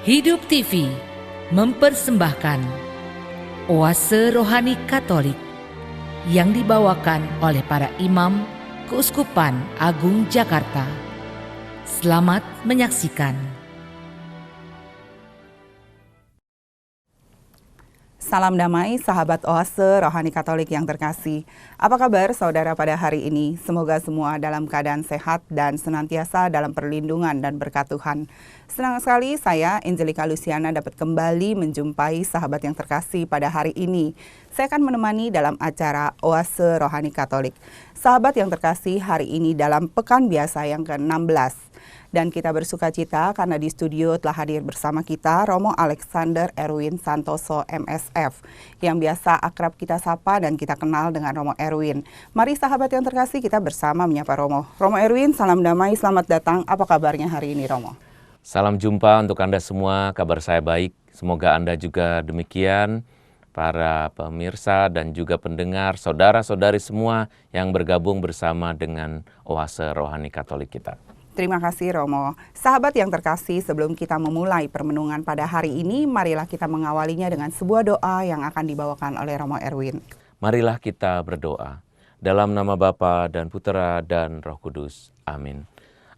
Hidup TV mempersembahkan Oase Rohani Katolik yang dibawakan oleh para imam Keuskupan Agung Jakarta. Selamat menyaksikan. Salam damai sahabat Oase Rohani Katolik yang terkasih. Apa kabar saudara pada hari ini? Semoga semua dalam keadaan sehat dan senantiasa dalam perlindungan dan berkat Tuhan. Senang sekali saya, Angelika Luciana, dapat kembali menjumpai sahabat yang terkasih pada hari ini. Saya akan menemani dalam acara Oase Rohani Katolik. Sahabat yang terkasih, hari ini dalam Pekan Biasa yang ke-16. Dan kita bersuka cita karena di studio telah hadir bersama kita Romo Alexander Erwin Santoso MSF, yang biasa akrab kita sapa dan kita kenal dengan Romo Erwin. Mari sahabat yang terkasih, kita bersama menyapa Romo. Romo Erwin, salam damai, selamat datang. Apa kabarnya hari ini, Romo? Salam jumpa untuk Anda semua, kabar saya baik. Semoga Anda juga demikian, para pemirsa dan juga pendengar, saudara-saudari semua yang bergabung bersama dengan Oase Rohani Katolik kita. Terima kasih Romo. Sahabat yang terkasih, sebelum kita memulai permenungan pada hari ini, marilah kita mengawalinya dengan sebuah doa yang akan dibawakan oleh Romo Erwin. Marilah kita berdoa. Dalam nama Bapa dan Putera dan Roh Kudus. Amin.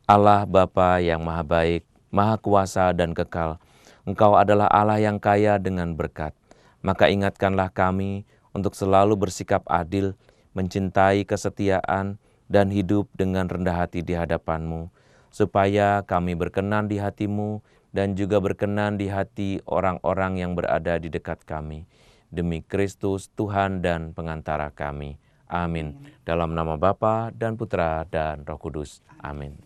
Allah Bapa yang maha baik, maha kuasa dan kekal, Engkau adalah Allah yang kaya dengan berkat. Maka ingatkanlah kami untuk selalu bersikap adil, mencintai kesetiaan, dan hidup dengan rendah hati di hadapan-Mu, supaya kami berkenan di hati-Mu dan juga berkenan di hati orang-orang yang berada di dekat kami. Demi Kristus, Tuhan dan pengantara kami. Amin. Dalam nama Bapa dan Putera dan Roh Kudus. Amin.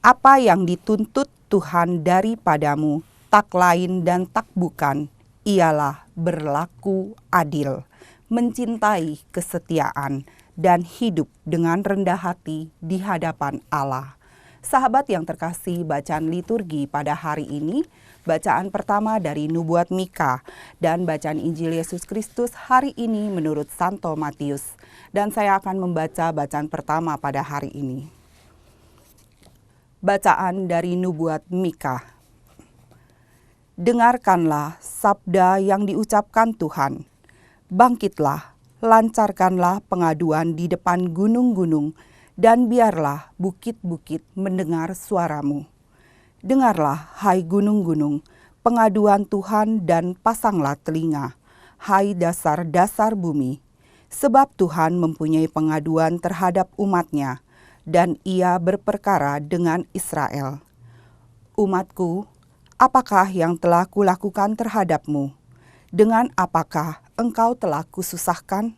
Apa yang dituntut Tuhan daripadamu, tak lain dan tak bukan, ialah berlaku adil, mencintai kesetiaan, dan hidup dengan rendah hati di hadapan Allah. Sahabat yang terkasih, bacaan liturgi pada hari ini, bacaan pertama dari Nubuat Mika, dan bacaan Injil Yesus Kristus hari ini menurut Santo Matius. Dan saya akan membaca bacaan pertama pada hari ini. Bacaan dari Nubuat Mika. Dengarkanlah sabda yang diucapkan Tuhan. Bangkitlah, lancarkanlah pengaduan di depan gunung-gunung, dan biarlah bukit-bukit mendengar suaramu. Dengarlah, hai gunung-gunung, pengaduan Tuhan dan pasanglah telinga, hai dasar-dasar bumi. Sebab Tuhan mempunyai pengaduan terhadap umat-Nya, dan Ia berperkara dengan Israel. Umatku, apakah yang telah kulakukan terhadapmu? Dengan apakah engkau telah kususahkan?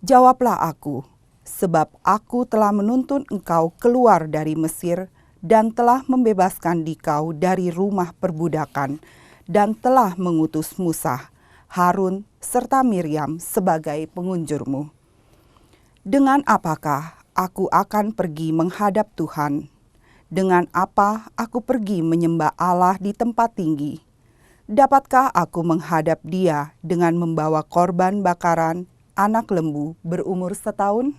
Jawablah aku, sebab aku telah menuntun engkau keluar dari Mesir dan telah membebaskan dikau dari rumah perbudakan dan telah mengutus Musa, Harun, serta Miriam sebagai pengunjurmu. Dengan apakah aku akan pergi menghadap Tuhan? Dengan apa aku pergi menyembah Allah di tempat tinggi? Dapatkah aku menghadap Dia dengan membawa korban bakaran anak lembu berumur setahun?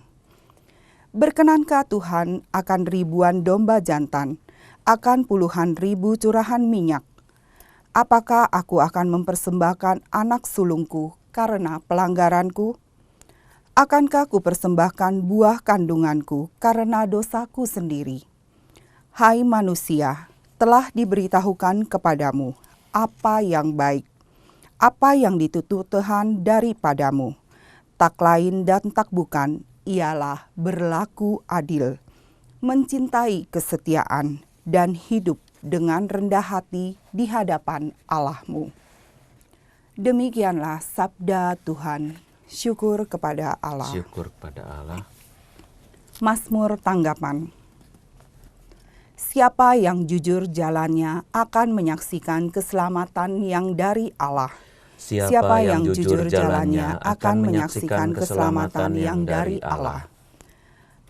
Berkenankah Tuhan akan ribuan domba jantan, akan puluhan ribu curahan minyak? Apakah aku akan mempersembahkan anak sulungku karena pelanggaranku? Akankah kupersembahkan buah kandunganku karena dosaku sendiri? Hai manusia, telah diberitahukan kepadamu apa yang baik, apa yang dituntut Tuhan daripadamu, tak lain dan tak bukan, ialah berlaku adil, mencintai kesetiaan, dan hidup dengan rendah hati di hadapan Allah-Mu. Demikianlah sabda Tuhan. Syukur kepada Allah. Syukur kepada Allah. Mazmur tanggapan. Siapa yang jujur jalannya akan menyaksikan keselamatan yang dari Allah. Siapa yang jujur jalannya akan menyaksikan keselamatan yang dari Allah.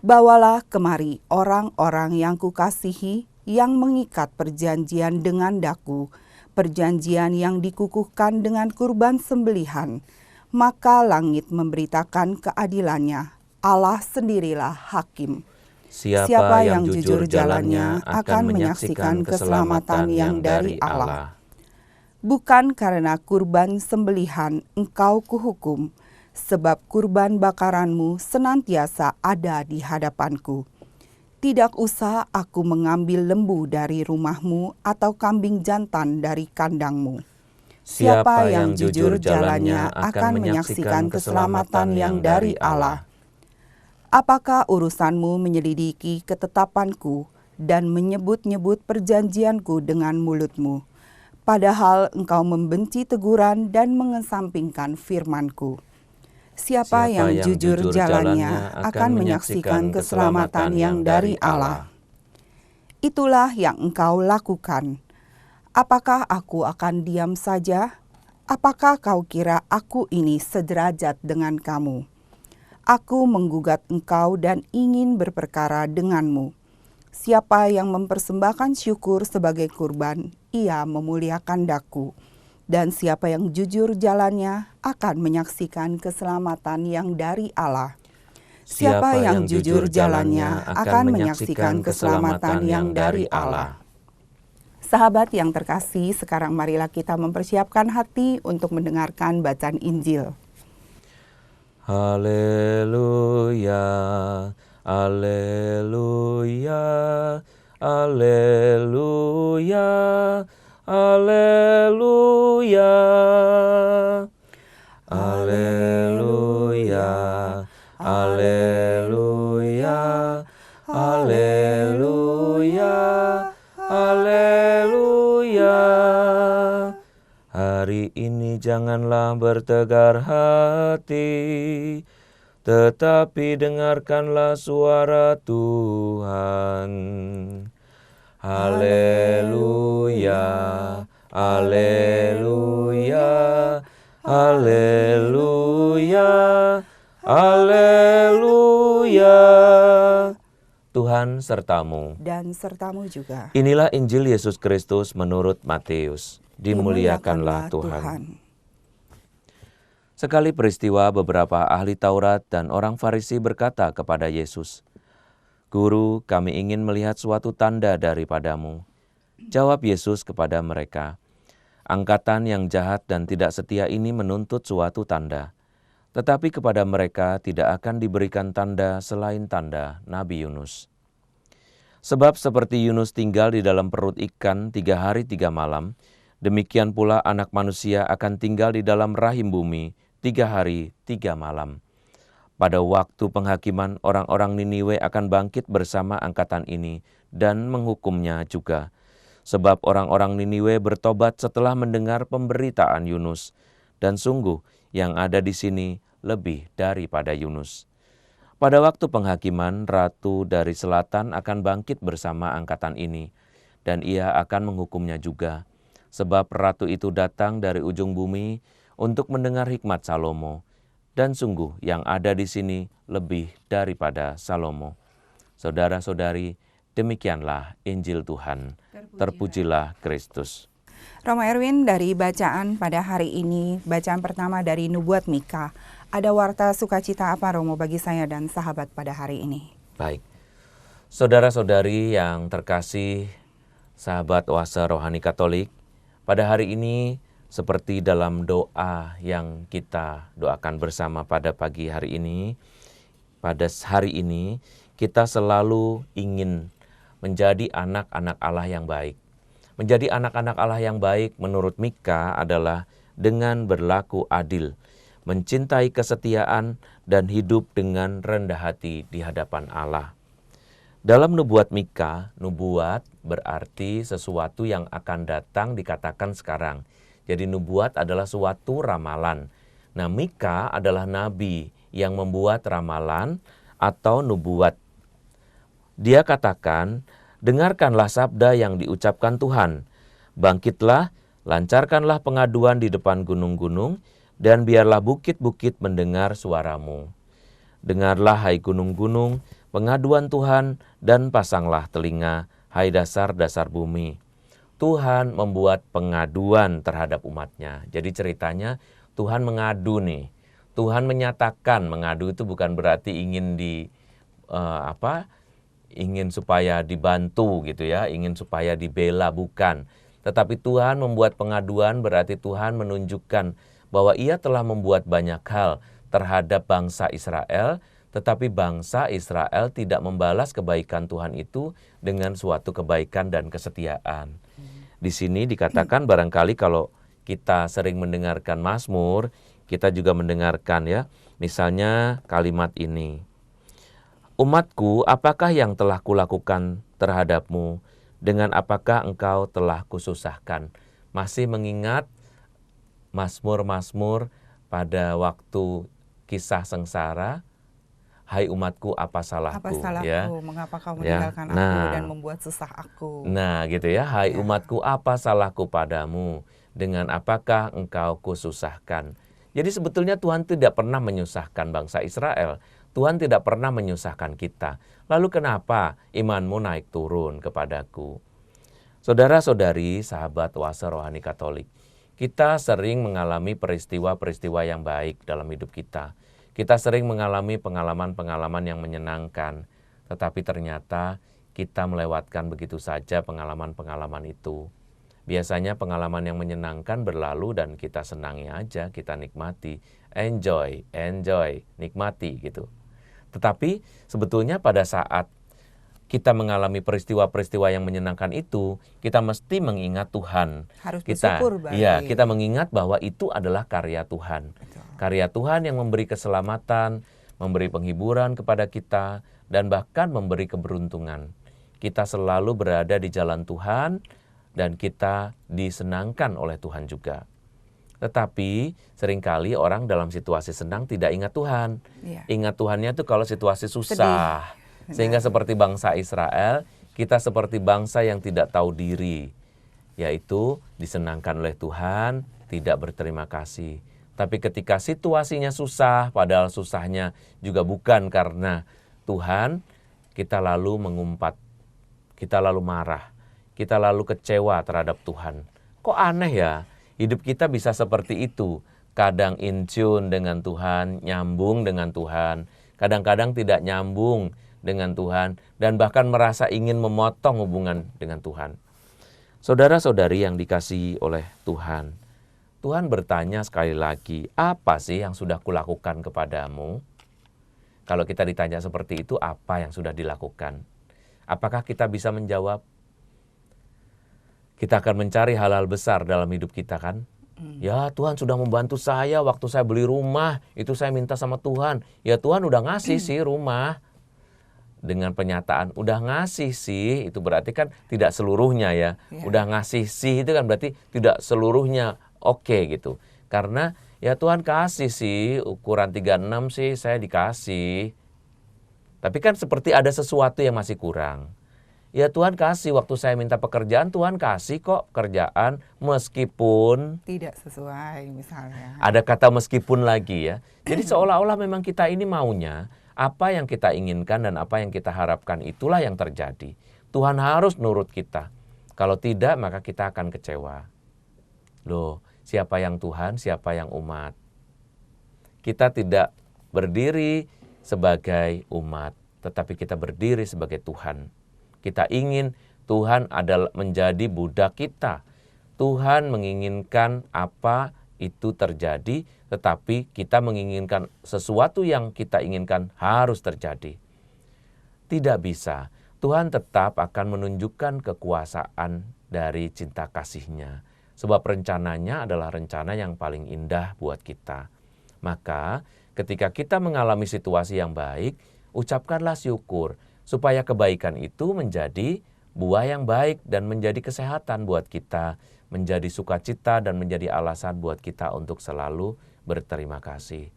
Bawalah kemari orang-orang yang kukasihi, yang mengikat perjanjian dengan daku, perjanjian yang dikukuhkan dengan kurban sembelihan. Maka langit memberitakan keadilannya, Allah sendirilah hakim. Siapa yang jujur jalannya akan menyaksikan keselamatan yang dari Allah. Bukan karena kurban sembelihan engkau kuhukum, sebab kurban bakaranmu senantiasa ada di hadapanku. Tidak usah aku mengambil lembu dari rumahmu atau kambing jantan dari kandangmu. Siapa yang jujur jalannya akan menyaksikan keselamatan yang dari Allah. Apakah urusanmu menyelidiki ketetapanku dan menyebut-nyebut perjanjianku dengan mulutmu, padahal engkau membenci teguran dan mengesampingkan firmanku? Siapa yang jujur jalannya akan menyaksikan keselamatan yang dari Allah. Itulah yang engkau lakukan. Apakah aku akan diam saja? Apakah kau kira aku ini sederajat dengan kamu? Aku menggugat engkau dan ingin berperkara denganmu. Siapa yang mempersembahkan syukur sebagai kurban, ia memuliakan daku. Dan siapa yang jujur jalannya akan menyaksikan keselamatan yang dari Allah. Siapa yang jujur jalannya akan menyaksikan keselamatan yang dari Allah. Sahabat yang terkasih, sekarang marilah kita mempersiapkan hati untuk mendengarkan bacaan Injil. Haleluya, haleluya, haleluya, haleluya, haleluya, haleluya, haleluya, haleluya. Hari ini janganlah bertegar hati, tetapi dengarkanlah suara Tuhan. Haleluya, haleluya, haleluya, haleluya. Tuhan sertamu. Dan sertamu juga. Inilah Injil Yesus Kristus menurut Matius. Dimuliakanlah Tuhan. Sekali peristiwa beberapa ahli Taurat dan orang Farisi berkata kepada Yesus, "Guru, kami ingin melihat suatu tanda daripadamu." Jawab Yesus kepada mereka, "Angkatan yang jahat dan tidak setia ini menuntut suatu tanda. Tetapi kepada mereka tidak akan diberikan tanda selain tanda Nabi Yunus. Sebab seperti Yunus tinggal di dalam perut ikan 3 hari 3 malam, demikian pula Anak Manusia akan tinggal di dalam rahim bumi 3 hari 3 malam. Pada waktu penghakiman, orang-orang Niniwe akan bangkit bersama angkatan ini dan menghukumnya juga. Sebab orang-orang Niniwe bertobat setelah mendengar pemberitaan Yunus. Dan sungguh yang ada di sini lebih daripada Yunus. Pada waktu penghakiman, Ratu dari Selatan akan bangkit bersama angkatan ini, dan ia akan menghukumnya juga. Sebab ratu itu datang dari ujung bumi untuk mendengar hikmat Salomo. Dan sungguh yang ada di sini lebih daripada Salomo. Saudara-saudari, demikianlah Injil Tuhan. Terpujilah Kristus. Roma Erwin, dari bacaan pada hari ini, bacaan pertama dari Nubuat Mika. Ada warta sukacita apa, Romo, bagi saya dan sahabat pada hari ini? Baik, saudara-saudari yang terkasih, sahabat Oase Rohani Katolik, pada hari ini, seperti dalam doa yang kita doakan bersama pada pagi hari ini, pada hari ini kita selalu ingin menjadi anak-anak Allah yang baik. Menjadi anak-anak Allah yang baik menurut Mika adalah dengan berlaku adil, mencintai kesetiaan, dan hidup dengan rendah hati di hadapan Allah. Dalam nubuat Mika, nubuat berarti sesuatu yang akan datang dikatakan sekarang. Jadi nubuat adalah suatu ramalan. Nah, Mika adalah nabi yang membuat ramalan atau nubuat. Dia katakan, "Dengarkanlah sabda yang diucapkan Tuhan. Bangkitlah, lancarkanlah pengaduan di depan gunung-gunung, dan biarlah bukit-bukit mendengar suaramu. Dengarlah, hai gunung-gunung, pengaduan Tuhan, dan pasanglah telinga, hai dasar-dasar bumi." Tuhan membuat pengaduan terhadap umatnya. Jadi ceritanya Tuhan mengadu nih. Tuhan menyatakan, mengadu itu bukan berarti ingin ingin supaya dibantu gitu ya, ingin supaya dibela, bukan. Tetapi Tuhan membuat pengaduan berarti Tuhan menunjukkan bahwa Ia telah membuat banyak hal terhadap bangsa Israel, tetapi bangsa Israel tidak membalas kebaikan Tuhan itu dengan suatu kebaikan dan kesetiaan. Di sini dikatakan barangkali kalau kita sering mendengarkan Mazmur, kita juga mendengarkan ya, misalnya kalimat ini. Umatku, apakah yang telah kulakukan terhadapmu? Dengan apakah engkau telah kususahkan? Masih mengingat Mazmur-Mazmur pada waktu kisah sengsara. Hai umatku, apa salahku? Apa salahku? Ya. Mengapa kau Ya. meninggalkan aku dan membuat susah aku? Nah gitu ya. Hai Ya. umatku, apa salahku padamu? Dengan apakah engkau kususahkan? Jadi sebetulnya Tuhan tidak pernah menyusahkan bangsa Israel. Tuhan tidak pernah menyusahkan kita. Lalu kenapa imanmu naik turun kepadaku? Saudara-saudari, sahabat Oase Rohani Katolik, kita sering mengalami peristiwa-peristiwa yang baik dalam hidup kita. Kita sering mengalami pengalaman-pengalaman yang menyenangkan. Tetapi ternyata kita melewatkan begitu saja pengalaman-pengalaman itu. Biasanya pengalaman yang menyenangkan berlalu dan kita senangi aja, kita nikmati. Enjoy, nikmati gitu. Tetapi sebetulnya pada saat kita mengalami peristiwa-peristiwa yang menyenangkan itu, kita mesti mengingat Tuhan. Harus bersyukur baik. Iya, kita mengingat bahwa itu adalah karya Tuhan. Betul. Karya Tuhan yang memberi keselamatan, memberi penghiburan kepada kita, dan bahkan memberi keberuntungan. Kita selalu berada di jalan Tuhan, dan kita disenangkan oleh Tuhan juga. Tetapi seringkali orang dalam situasi senang tidak ingat Tuhan. Iya. Ingat Tuhannya itu kalau situasi susah. Sehingga seperti bangsa Israel, kita seperti bangsa yang tidak tahu diri. Yaitu disenangkan oleh Tuhan, tidak berterima kasih. Tapi ketika situasinya susah, padahal susahnya juga bukan karena Tuhan, kita lalu mengumpat, kita lalu marah, kita lalu kecewa terhadap Tuhan. Kok aneh ya? Hidup kita bisa seperti itu. Kadang in tune dengan Tuhan, nyambung dengan Tuhan. Kadang-kadang tidak nyambung dengan Tuhan. Dan bahkan merasa ingin memotong hubungan dengan Tuhan. Saudara-saudari yang dikasihi oleh Tuhan. Tuhan bertanya sekali lagi, apa sih yang sudah kulakukan kepadamu? Kalau kita ditanya seperti itu, apa yang sudah dilakukan? Apakah kita bisa menjawab? Kita akan mencari hal-hal besar dalam hidup kita kan. Ya Tuhan sudah membantu saya waktu saya beli rumah. Itu saya minta sama Tuhan. Ya Tuhan udah ngasih sih rumah. Dengan pernyataan udah ngasih sih. Itu berarti kan tidak seluruhnya ya. Udah ngasih sih itu kan berarti tidak seluruhnya oke gitu. Karena ya Tuhan kasih sih ukuran 36 sih saya dikasih. Tapi kan seperti ada sesuatu yang masih kurang. Ya Tuhan kasih, waktu saya minta pekerjaan, Tuhan kasih kok kerjaan meskipun tidak sesuai misalnya. Ada kata meskipun lagi ya. Jadi seolah-olah memang kita ini maunya, apa yang kita inginkan dan apa yang kita harapkan itulah yang terjadi. Tuhan harus nurut kita. Kalau tidak maka kita akan kecewa. Loh, siapa yang Tuhan, siapa yang umat? Kita tidak berdiri sebagai umat, tetapi kita berdiri sebagai Tuhan. Kita ingin Tuhan adalah menjadi budak kita. Tuhan menginginkan apa itu terjadi, tetapi kita menginginkan sesuatu yang kita inginkan harus terjadi. Tidak bisa. Tuhan tetap akan menunjukkan kekuasaan dari cinta kasih-Nya. Sebab rencananya adalah rencana yang paling indah buat kita. Maka ketika kita mengalami situasi yang baik, ucapkanlah syukur. Supaya kebaikan itu menjadi buah yang baik dan menjadi kesehatan buat kita, menjadi sukacita dan menjadi alasan buat kita untuk selalu berterima kasih.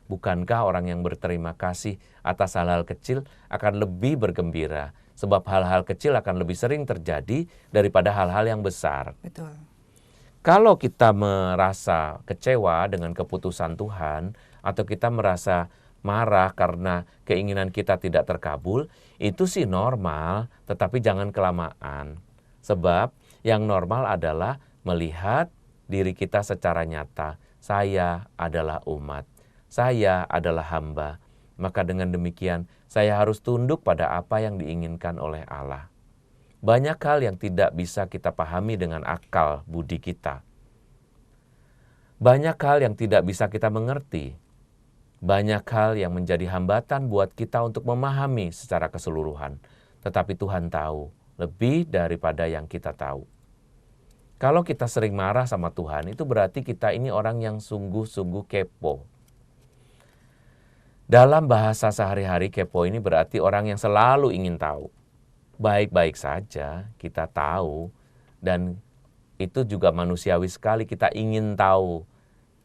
Bukankah orang yang berterima kasih atas hal-hal kecil akan lebih bergembira? Sebab hal-hal kecil akan lebih sering terjadi daripada hal-hal yang besar. Betul. Kalau kita merasa kecewa dengan keputusan Tuhan atau kita merasa marah karena keinginan kita tidak terkabul, itu sih normal, tetapi jangan kelamaan. Sebab yang normal adalah melihat diri kita secara nyata. Saya adalah umat, saya adalah hamba. maka dengan demikian saya harus tunduk pada apa yang diinginkan oleh Allah. Banyak hal yang tidak bisa kita pahami dengan akal budi kita. Banyak hal yang tidak bisa kita mengerti. Banyak hal yang menjadi hambatan buat kita untuk memahami secara keseluruhan. Tetapi Tuhan tahu lebih daripada yang kita tahu. Kalau kita sering marah sama Tuhan, itu berarti kita ini orang yang sungguh-sungguh kepo. Dalam bahasa sehari-hari, kepo ini berarti orang yang selalu ingin tahu. Baik-baik saja kita tahu, dan itu juga manusiawi sekali, kita ingin tahu.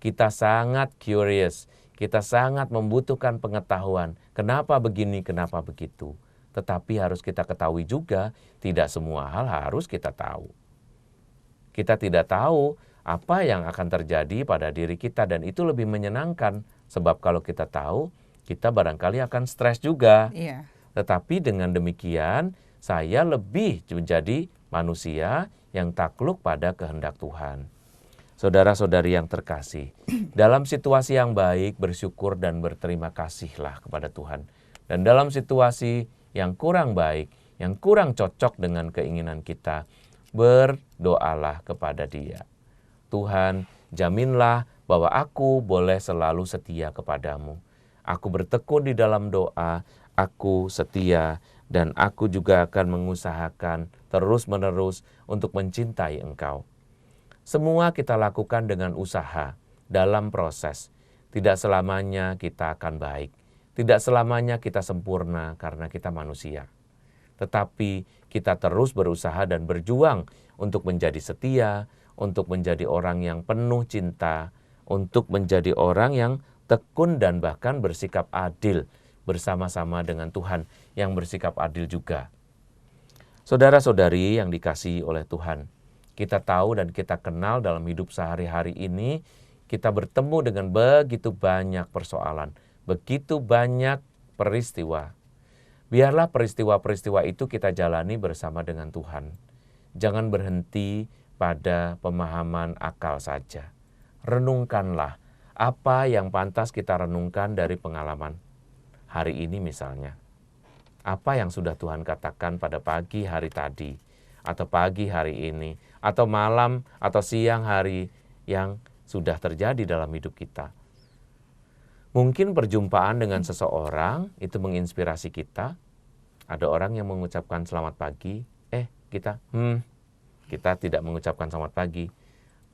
Kita sangat curious, kita sangat membutuhkan pengetahuan. Kenapa begini, kenapa begitu. Tetapi harus kita ketahui juga, tidak semua hal harus kita tahu. Kita tidak tahu apa yang akan terjadi pada diri kita, dan itu lebih menyenangkan. Sebab kalau kita tahu, kita barangkali akan stres juga. Iya. Tetapi dengan demikian, saya lebih menjadi manusia yang takluk pada kehendak Tuhan. Saudara-saudari yang terkasih, dalam situasi yang baik, bersyukur dan berterima kasihlah kepada Tuhan. Dan dalam situasi yang kurang baik, yang kurang cocok dengan keinginan kita, berdoalah kepada Dia. Tuhan, jaminlah bahwa aku boleh selalu setia kepadamu. Aku bertekun di dalam doa, aku setia, dan aku juga akan mengusahakan terus-menerus untuk mencintai Engkau. Semua kita lakukan dengan usaha, dalam proses. Tidak selamanya kita akan baik. Tidak selamanya kita sempurna karena kita manusia. Tetapi kita terus berusaha dan berjuang untuk menjadi setia, untuk menjadi orang yang penuh cinta, untuk menjadi orang yang tekun dan bahkan bersikap adil bersama-sama dengan Tuhan yang bersikap adil juga. Saudara-saudari yang dikasihi oleh Tuhan, kita tahu dan kita kenal dalam hidup sehari-hari ini, kita bertemu dengan begitu banyak persoalan, begitu banyak peristiwa. Biarlah peristiwa-peristiwa itu kita jalani bersama dengan Tuhan. Jangan berhenti pada pemahaman akal saja. Renungkanlah apa yang pantas kita renungkan dari pengalaman hari ini misalnya. Apa yang sudah Tuhan katakan pada pagi hari tadi, atau pagi hari ini, atau malam atau siang hari yang sudah terjadi dalam hidup kita. Mungkin perjumpaan dengan seseorang itu menginspirasi kita. Ada orang yang mengucapkan selamat pagi, kita tidak mengucapkan selamat pagi.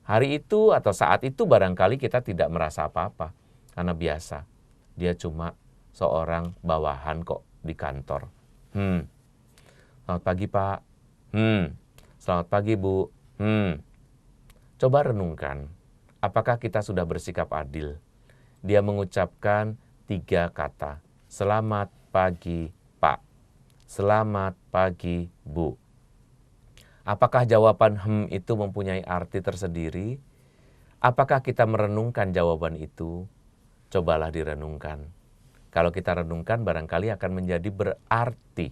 Hari itu atau saat itu barangkali kita tidak merasa apa-apa, karena biasa. Dia cuma seorang bawahan kok di kantor. Selamat pagi Pak. Selamat pagi Bu. Coba renungkan, apakah kita sudah bersikap adil? Dia mengucapkan 3 kata, selamat pagi Pak, selamat pagi Bu. Apakah jawaban itu mempunyai arti tersendiri? Apakah kita merenungkan jawaban itu? Cobalah direnungkan. Kalau kita renungkan barangkali akan menjadi berarti.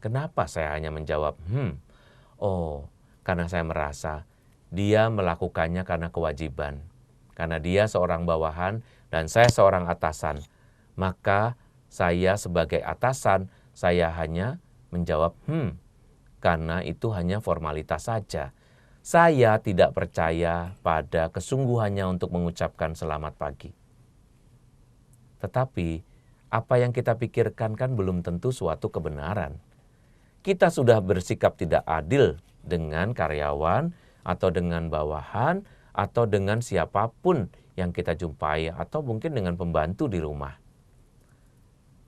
Kenapa saya hanya menjawab, karena saya merasa dia melakukannya karena kewajiban. Karena dia seorang bawahan dan saya seorang atasan. Maka saya sebagai atasan, saya hanya menjawab, karena itu hanya formalitas saja. Saya tidak percaya pada kesungguhannya untuk mengucapkan selamat pagi. Tetapi apa yang kita pikirkan kan belum tentu suatu kebenaran. Kita sudah bersikap tidak adil dengan karyawan atau dengan bawahan atau dengan siapapun yang kita jumpai atau mungkin dengan pembantu di rumah.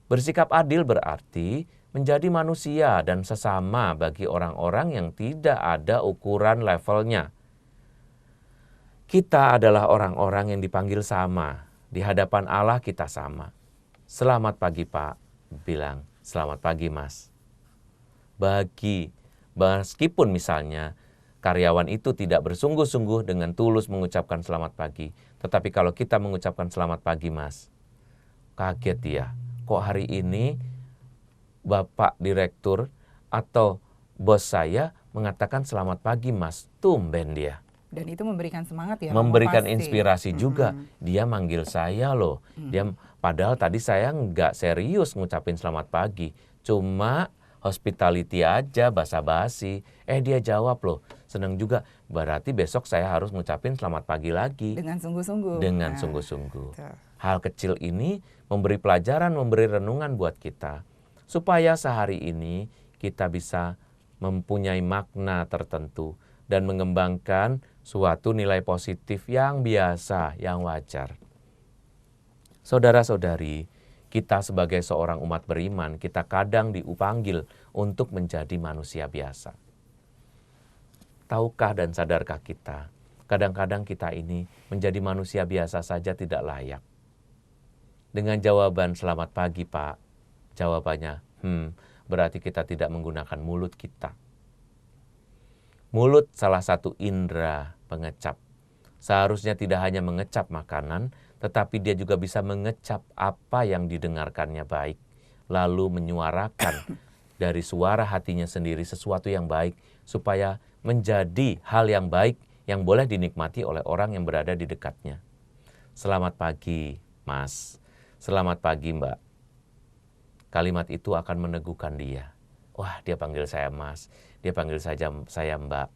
Bersikap adil berarti menjadi manusia dan sesama bagi orang-orang yang tidak ada ukuran levelnya. Kita adalah orang-orang yang dipanggil sama. Di hadapan Allah kita sama. Selamat pagi Pak, bilang selamat pagi Mas. Meskipun misalnya karyawan itu tidak bersungguh-sungguh dengan tulus mengucapkan selamat pagi. Tetapi kalau kita mengucapkan selamat pagi Mas, kaget dia. Kok hari ini Bapak Direktur atau bos saya mengatakan selamat pagi Mas, tumben dia. Dan itu memberikan semangat ya, Romo, memberikan pasti. inspirasi juga. Dia manggil saya loh. Padahal tadi saya nggak serius ngucapin selamat pagi. Cuma hospitality aja, basa-basi. Dia jawab loh. Seneng juga. Berarti besok saya harus ngucapin selamat pagi lagi. Dengan sungguh-sungguh. Dengan sungguh-sungguh. Betul. Hal kecil ini memberi pelajaran, memberi renungan buat kita. Supaya sehari ini kita bisa mempunyai makna tertentu dan mengembangkan suatu nilai positif yang biasa, yang wajar. Saudara-saudari, kita sebagai seorang umat beriman, kita kadang dipanggil untuk menjadi manusia biasa. Tahukah dan sadarkah kita, kadang-kadang kita ini menjadi manusia biasa saja tidak layak. Dengan jawaban selamat pagi Pak, jawabannya, berarti kita tidak menggunakan mulut kita. Mulut salah satu indera pengecap. Seharusnya tidak hanya mengecap makanan, tetapi dia juga bisa mengecap apa yang didengarkannya baik. Lalu menyuarakan dari suara hatinya sendiri sesuatu yang baik, supaya menjadi hal yang baik yang boleh dinikmati oleh orang yang berada di dekatnya. Selamat pagi, Mas. Selamat pagi, Mbak. Kalimat itu akan meneguhkan dia. Wah, dia panggil saya Mas. Dia panggil saya Mbak.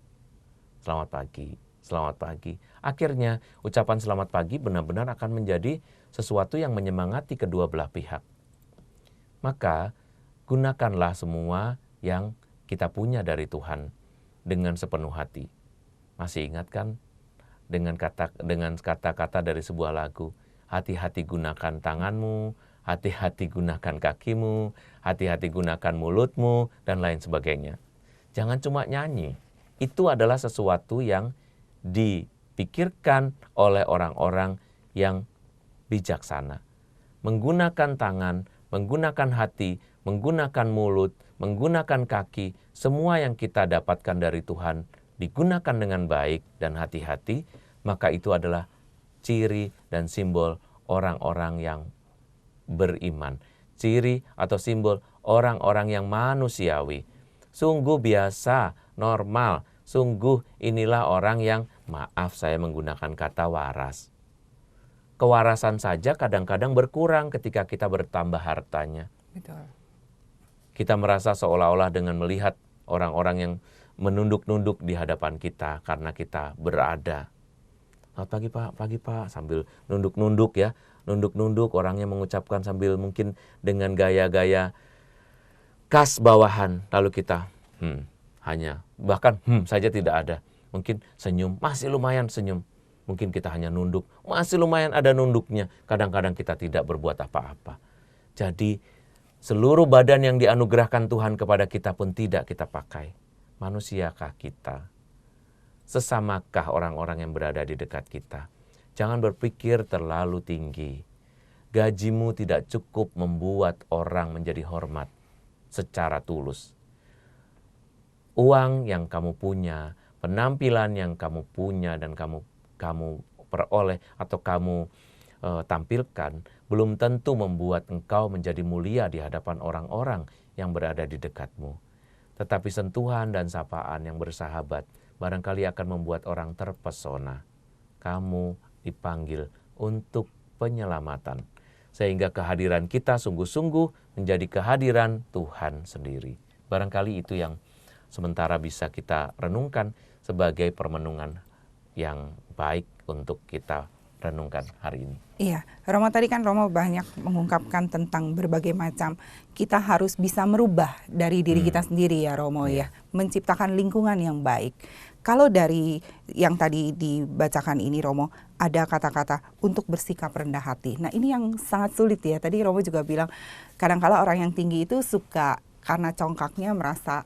Selamat pagi, selamat pagi. Akhirnya ucapan selamat pagi benar-benar akan menjadi sesuatu yang menyemangati kedua belah pihak. Maka gunakanlah semua yang kita punya dari Tuhan dengan sepenuh hati. Masih ingat kan dengan kata-kata dari sebuah lagu, hati-hati gunakan tanganmu, hati-hati gunakan kakimu, hati-hati gunakan mulutmu, dan lain sebagainya. Jangan cuma nyanyi. Itu adalah sesuatu yang dipikirkan oleh orang-orang yang bijaksana. Menggunakan tangan, menggunakan hati, menggunakan mulut, menggunakan kaki, semua yang kita dapatkan dari Tuhan digunakan dengan baik dan hati-hati, maka itu adalah ciri dan simbol orang-orang yang beriman. Ciri atau simbol orang-orang yang manusiawi. Sungguh biasa, normal. Sungguh inilah orang yang, maaf saya menggunakan kata waras. Kewarasan saja kadang-kadang berkurang ketika kita bertambah hartanya. Betul. Kita merasa seolah-olah dengan melihat orang-orang yang menunduk-nunduk di hadapan kita karena kita berada. Selamat pagi Pak, pagi Pak, sambil nunduk-nunduk ya. Nunduk-nunduk, orangnya mengucapkan sambil mungkin dengan gaya-gaya khas bawahan. Lalu kita bahkan saja tidak ada. Mungkin senyum, masih lumayan senyum. Mungkin kita hanya nunduk, masih lumayan ada nunduknya. Kadang-kadang kita tidak berbuat apa-apa. Jadi seluruh badan yang dianugerahkan Tuhan kepada kita pun tidak kita pakai. Manusiakah kita? Sesamakah orang-orang yang berada di dekat kita? Jangan berpikir terlalu tinggi. Gajimu tidak cukup membuat orang menjadi hormat secara tulus. Uang yang kamu punya, penampilan yang kamu punya dan kamu peroleh atau kamu tampilkan, belum tentu membuat engkau menjadi mulia di hadapan orang-orang yang berada di dekatmu. Tetapi sentuhan dan sapaan yang bersahabat barangkali akan membuat orang terpesona. Kamu dipanggil untuk penyelamatan. Sehingga kehadiran kita sungguh-sungguh menjadi kehadiran Tuhan sendiri. Barangkali itu yang sementara bisa kita renungkan sebagai permenungan yang baik untuk kita renungkan hari ini. Iya, Romo tadi kan Romo banyak mengungkapkan tentang berbagai macam. Kita harus bisa merubah dari diri kita sendiri ya Romo ya. Menciptakan lingkungan yang baik. Kalau dari yang tadi dibacakan ini Romo, ada kata-kata untuk bersikap rendah hati. Nah ini yang sangat sulit ya. Tadi Romo juga bilang, kadang-kala orang yang tinggi itu suka karena congkaknya merasa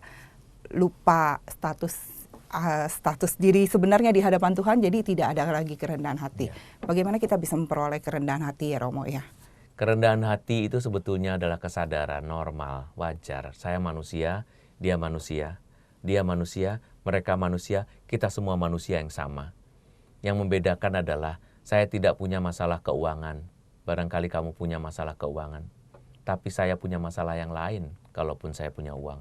lupa status diri sebenarnya di hadapan Tuhan, jadi tidak ada lagi kerendahan hati. Bagaimana kita bisa memperoleh kerendahan hati ya Romo ya? Kerendahan hati itu sebetulnya adalah kesadaran normal, wajar. Saya manusia, dia manusia. Dia manusia, mereka manusia, kita semua manusia yang sama. Yang membedakan adalah saya tidak punya masalah keuangan. Barangkali kamu punya masalah keuangan. Tapi saya punya masalah yang lain kalaupun saya punya uang.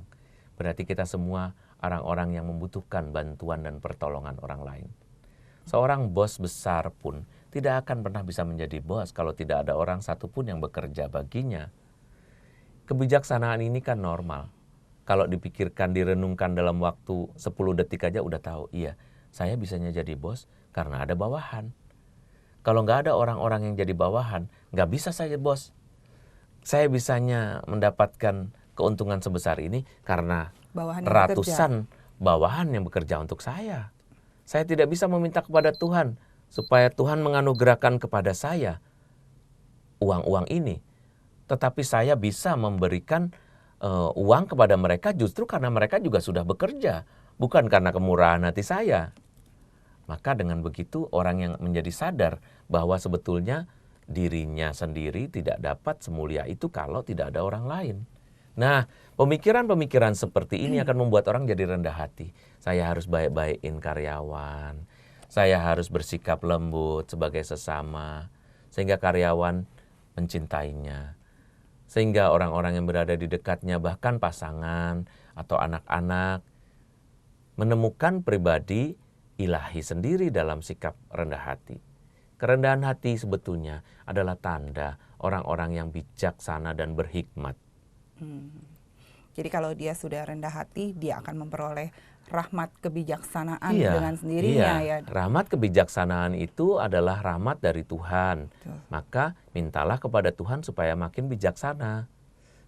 Berarti kita semua orang-orang yang membutuhkan bantuan dan pertolongan orang lain. Seorang bos besar pun tidak akan pernah bisa menjadi bos kalau tidak ada orang satupun yang bekerja baginya. Kebijaksanaan ini kan normal. Kalau dipikirkan, direnungkan dalam waktu 10 detik aja udah tahu, iya, saya bisanya jadi bos karena ada bawahan. Kalau nggak ada orang-orang yang jadi bawahan, nggak bisa saya bos. Saya bisanya mendapatkan keuntungan sebesar ini karena ratusan bawahan yang bekerja untuk saya. Saya tidak bisa meminta kepada Tuhan supaya Tuhan menganugerahkan kepada saya uang-uang ini. Tetapi saya bisa memberikan uang kepada mereka justru karena mereka juga sudah bekerja, bukan karena kemurahan hati saya. Maka dengan begitu orang yang menjadi sadar bahwa sebetulnya dirinya sendiri tidak dapat semulia itu kalau tidak ada orang lain. Nah, pemikiran-pemikiran seperti ini akan membuat orang jadi rendah hati. Saya harus baik-baikin karyawan, saya harus bersikap lembut sebagai sesama, sehingga karyawan mencintainya. Sehingga orang-orang yang berada di dekatnya, bahkan pasangan atau anak-anak, menemukan pribadi ilahi sendiri dalam sikap rendah hati. Kerendahan hati sebetulnya adalah tanda orang-orang yang bijaksana dan berhikmat. Jadi kalau dia sudah rendah hati, dia akan memperoleh rahmat kebijaksanaan Iya, dengan sendirinya ya. Rahmat kebijaksanaan itu adalah rahmat dari Tuhan. Betul. Maka mintalah kepada Tuhan supaya makin bijaksana.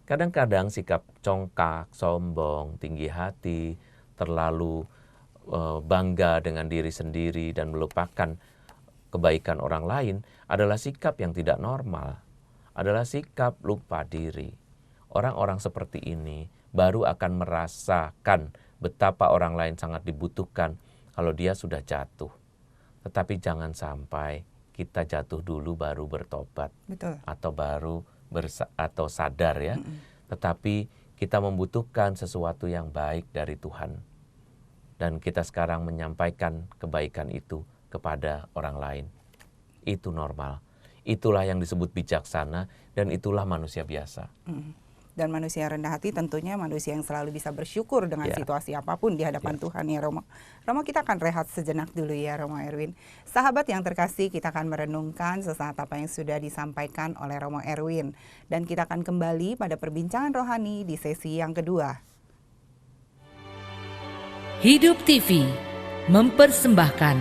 Kadang-kadang sikap congkak, sombong, tinggi hati, terlalu bangga dengan diri sendiri dan melupakan kebaikan orang lain adalah sikap yang tidak normal. Adalah sikap lupa diri. Orang-orang seperti ini baru akan merasakan betapa orang lain sangat dibutuhkan kalau dia sudah jatuh. Tetapi jangan sampai kita jatuh dulu baru bertobat. Betul. Atau baru atau sadar ya. Tetapi kita membutuhkan sesuatu yang baik dari Tuhan. Dan kita sekarang menyampaikan kebaikan itu kepada orang lain. Itu normal. Itulah yang disebut bijaksana dan itulah manusia biasa. Dan manusia rendah hati tentunya manusia yang selalu bisa bersyukur dengan situasi apapun di hadapan Tuhan ya Romo. Romo, kita akan rehat sejenak dulu ya Romo Erwin. Sahabat yang terkasih, kita akan merenungkan sesaat apa yang sudah disampaikan oleh Romo Erwin. Dan kita akan kembali pada perbincangan rohani di sesi yang kedua. Hidup TV mempersembahkan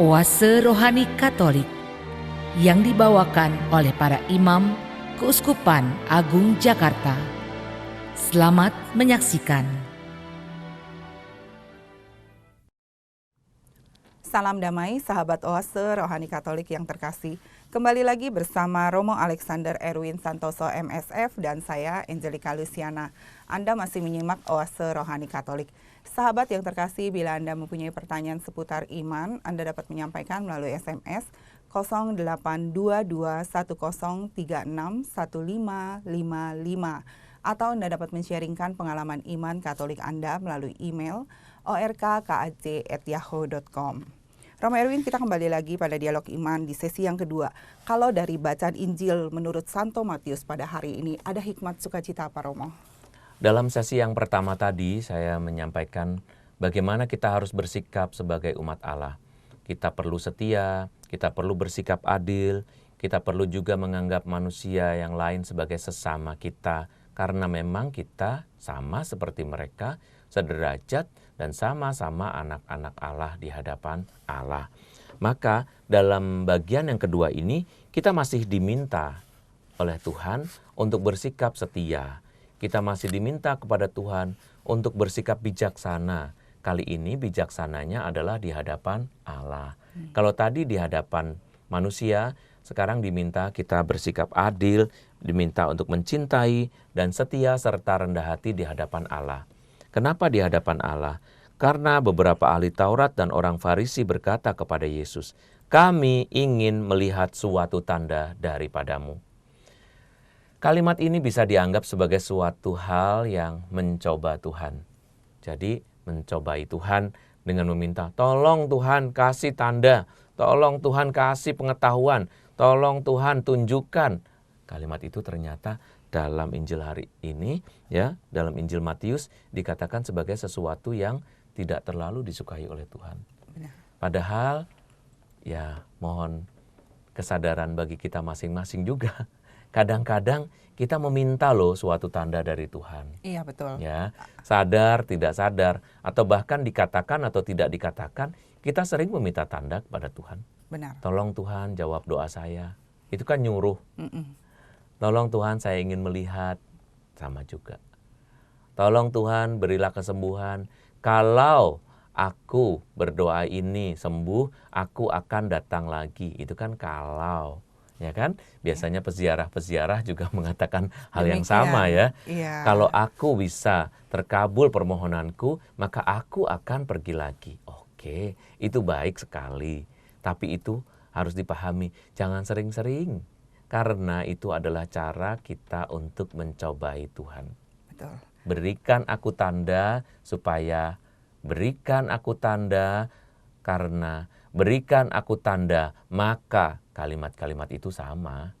Oase Rohani Katolik yang dibawakan oleh para imam Keuskupan Agung Jakarta. Selamat menyaksikan. Salam damai sahabat Oase Rohani Katolik yang terkasih. Kembali lagi bersama Romo Alexander Erwin Santoso MSF dan saya Angelica Luciana. Anda masih menyimak Oase Rohani Katolik. Sahabat yang terkasih, bila Anda mempunyai pertanyaan seputar iman, Anda dapat menyampaikan melalui SMS 082210361555 atau Anda dapat men-sharingkan pengalaman iman Katolik Anda melalui email orkkac@yahoo.com. Romo Erwin, kita kembali lagi pada dialog iman di sesi yang kedua. Kalau dari bacaan Injil menurut Santo Matius pada hari ini, ada hikmat sukacita apa, Romo? Dalam sesi yang pertama tadi saya menyampaikan bagaimana kita harus bersikap sebagai umat Allah. Kita perlu setia, kita perlu bersikap adil, kita perlu juga menganggap manusia yang lain sebagai sesama kita. Karena memang kita sama seperti mereka, sederajat dan sama-sama anak-anak Allah di hadapan Allah. Maka dalam bagian yang kedua ini kita masih diminta oleh Tuhan untuk bersikap setia. Kita masih diminta kepada Tuhan untuk bersikap bijaksana. Kali ini bijaksananya adalah di hadapan Allah. Kalau tadi di hadapan manusia, sekarang diminta kita bersikap adil, diminta untuk mencintai dan setia serta rendah hati di hadapan Allah. Kenapa di hadapan Allah? Karena beberapa ahli Taurat dan orang Farisi berkata kepada Yesus, "Kami ingin melihat suatu tanda daripadamu." Kalimat ini bisa dianggap sebagai suatu hal yang mencoba Tuhan. Jadi mencobai Tuhan dengan meminta, "Tolong Tuhan kasih tanda, tolong Tuhan kasih pengetahuan, tolong Tuhan tunjukkan." Kalimat itu ternyata dalam Injil hari ini, ya, dalam Injil Matius dikatakan sebagai sesuatu yang tidak terlalu disukai oleh Tuhan. Padahal ya mohon kesadaran bagi kita masing-masing juga. Kadang-kadang kita meminta loh suatu tanda dari Tuhan. Iya, betul. Ya, sadar, tidak sadar, atau bahkan dikatakan atau tidak dikatakan, kita sering meminta tanda kepada Tuhan. Benar. Tolong Tuhan jawab doa saya. Itu kan nyuruh. Mm-mm. Tolong Tuhan saya ingin melihat. Sama juga. Tolong Tuhan berilah kesembuhan. Kalau aku berdoa ini sembuh, aku akan datang lagi. Itu kan kalau. Ya kan? Biasanya peziarah-peziarah juga mengatakan hal yang sama ya. Iya. Kalau aku bisa terkabul permohonanku, maka aku akan pergi lagi. Oke, itu baik sekali. Tapi itu harus dipahami, jangan sering-sering. Karena itu adalah cara kita untuk mencobai Tuhan. Betul. Berikan aku tanda supaya, berikan aku tanda karena, berikan aku tanda maka. Kalimat-kalimat itu sama.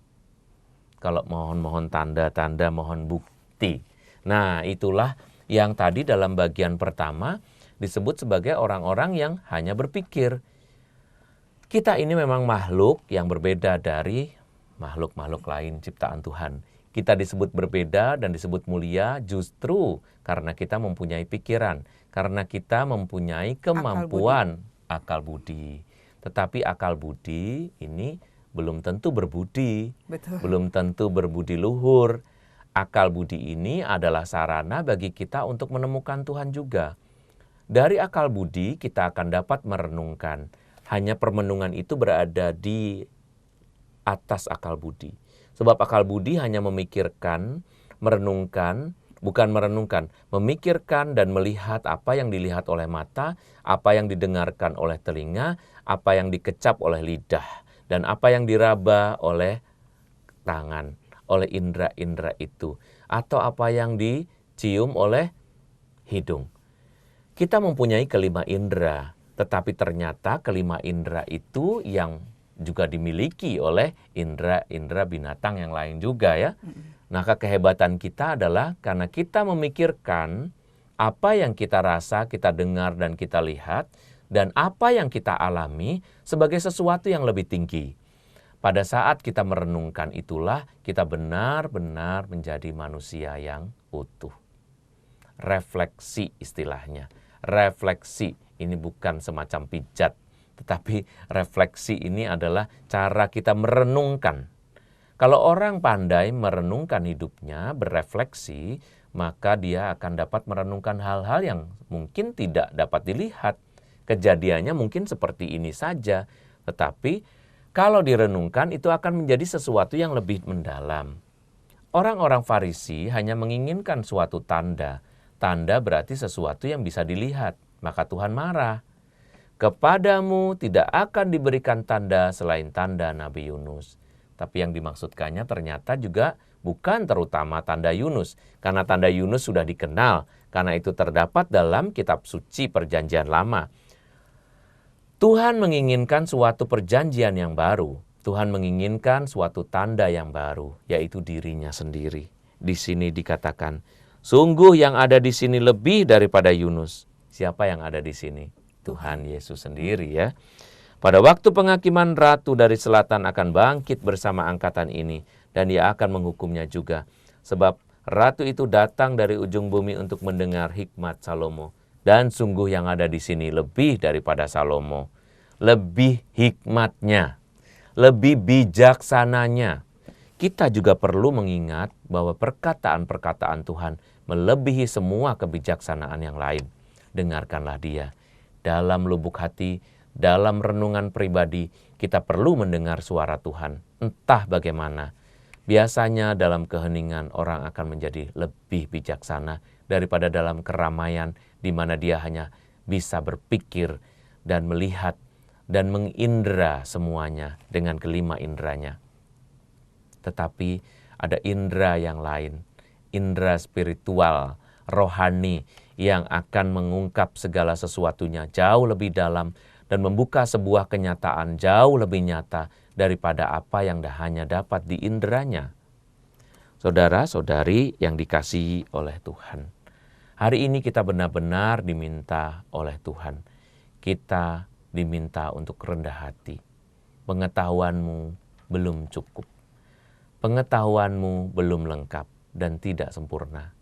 Kalau mohon-mohon tanda-tanda, mohon bukti. Nah, itulah yang tadi dalam bagian pertama disebut sebagai orang-orang yang hanya berpikir. Kita ini memang makhluk yang berbeda dari makhluk-makhluk lain ciptaan Tuhan. Kita disebut berbeda dan disebut mulia justru karena kita mempunyai pikiran, karena kita mempunyai kemampuan akal budi. Tetapi akal budi ini belum tentu berbudi, Betul. belum tentu berbudi luhur. Akal budi ini adalah sarana bagi kita untuk menemukan Tuhan juga. Dari akal budi kita akan dapat merenungkan. Hanya permenungan itu berada di atas akal budi. Sebab akal budi hanya memikirkan, merenungkan, bukan merenungkan, memikirkan dan melihat apa yang dilihat oleh mata, apa yang didengarkan oleh telinga, apa yang dikecap oleh lidah, dan apa yang diraba oleh tangan, oleh indera-indera itu, atau apa yang dicium oleh hidung. Kita mempunyai kelima indera, tetapi ternyata kelima indera itu yang juga dimiliki oleh indera-indera binatang yang lain juga ya. Maka kehebatan kita adalah karena kita memikirkan apa yang kita rasa, kita dengar, dan kita lihat, dan apa yang kita alami sebagai sesuatu yang lebih tinggi. Pada saat kita merenungkan itulah kita benar-benar menjadi manusia yang utuh. Refleksi istilahnya. Refleksi ini bukan semacam pijat, tetapi refleksi ini adalah cara kita merenungkan. Kalau orang pandai merenungkan hidupnya, berefleksi, maka dia akan dapat merenungkan hal-hal yang mungkin tidak dapat dilihat. Kejadiannya mungkin seperti ini saja, tetapi kalau direnungkan itu akan menjadi sesuatu yang lebih mendalam. Orang-orang Farisi hanya menginginkan suatu tanda. Tanda berarti sesuatu yang bisa dilihat, maka Tuhan marah. Kepadamu tidak akan diberikan tanda selain tanda Nabi Yunus. Tapi yang dimaksudkannya ternyata juga bukan terutama tanda Yunus. Karena tanda Yunus sudah dikenal. Karena itu terdapat dalam kitab suci perjanjian lama. Tuhan menginginkan suatu perjanjian yang baru. Tuhan menginginkan suatu tanda yang baru, yaitu dirinya sendiri. Di sini dikatakan, sungguh yang ada di sini lebih daripada Yunus. Siapa yang ada di sini? Tuhan Yesus sendiri ya. Pada waktu penghakiman ratu dari selatan akan bangkit bersama angkatan ini, dan dia akan menghukumnya juga. Sebab ratu itu datang dari ujung bumi untuk mendengar hikmat Salomo. Dan sungguh yang ada di sini lebih daripada Salomo. Lebih hikmatnya, lebih bijaksananya. Kita juga perlu mengingat bahwa perkataan-perkataan Tuhan melebihi semua kebijaksanaan yang lain. Dengarkanlah dia. Dalam lubuk hati, dalam renungan pribadi, kita perlu mendengar suara Tuhan. Entah bagaimana. Biasanya dalam keheningan orang akan menjadi lebih bijaksana daripada dalam keramaian di mana dia hanya bisa berpikir dan melihat dan mengindera semuanya dengan kelima inderanya. Tetapi ada indera yang lain, indera spiritual, rohani yang akan mengungkap segala sesuatunya jauh lebih dalam dan membuka sebuah kenyataan jauh lebih nyata daripada apa yang hanya dapat diinderanya. Saudara-saudari yang dikasihi oleh Tuhan, hari ini kita benar-benar diminta oleh Tuhan. Kita diminta untuk rendah hati. Pengetahuanmu belum cukup. Pengetahuanmu belum lengkap dan tidak sempurna.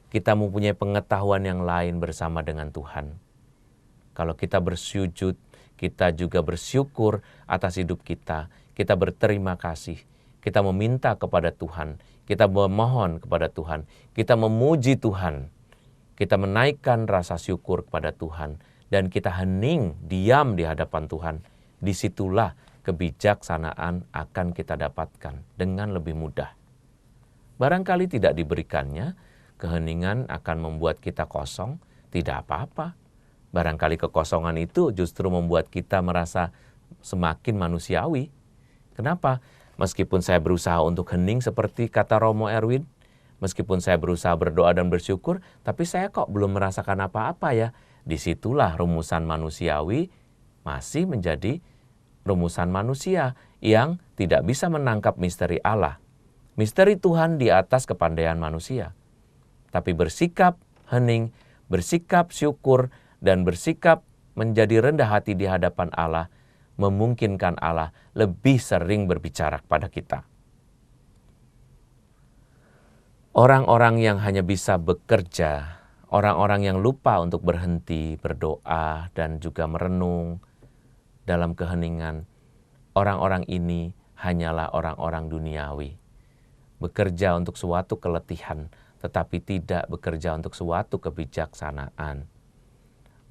Kita mempunyai pengetahuan yang lain bersama dengan Tuhan. Kalau kita bersujud, kita juga bersyukur atas hidup kita. Kita berterima kasih. Kita meminta kepada Tuhan. Kita memohon kepada Tuhan. Kita memuji Tuhan. Kita menaikkan rasa syukur kepada Tuhan. Dan kita hening, diam di hadapan Tuhan. Disitulah kebijaksanaan akan kita dapatkan dengan lebih mudah. Barangkali tidak diberikannya, keheningan akan membuat kita kosong, tidak apa-apa. Barangkali kekosongan itu justru membuat kita merasa semakin manusiawi. Kenapa? Meskipun saya berusaha untuk hening seperti kata Romo Erwin, meskipun saya berusaha berdoa dan bersyukur, tapi saya kok belum merasakan apa-apa ya. Disitulah rumusan manusiawi masih menjadi rumusan manusia yang tidak bisa menangkap misteri Allah. Misteri Tuhan di atas kepandaian manusia. Tapi bersikap hening, bersikap syukur, dan bersikap menjadi rendah hati di hadapan Allah, memungkinkan Allah lebih sering berbicara kepada kita. Orang-orang yang hanya bisa bekerja, orang-orang yang lupa untuk berhenti, berdoa, dan juga merenung dalam keheningan, orang-orang ini hanyalah orang-orang duniawi. Bekerja untuk suatu keletihan, tetapi tidak bekerja untuk suatu kebijaksanaan.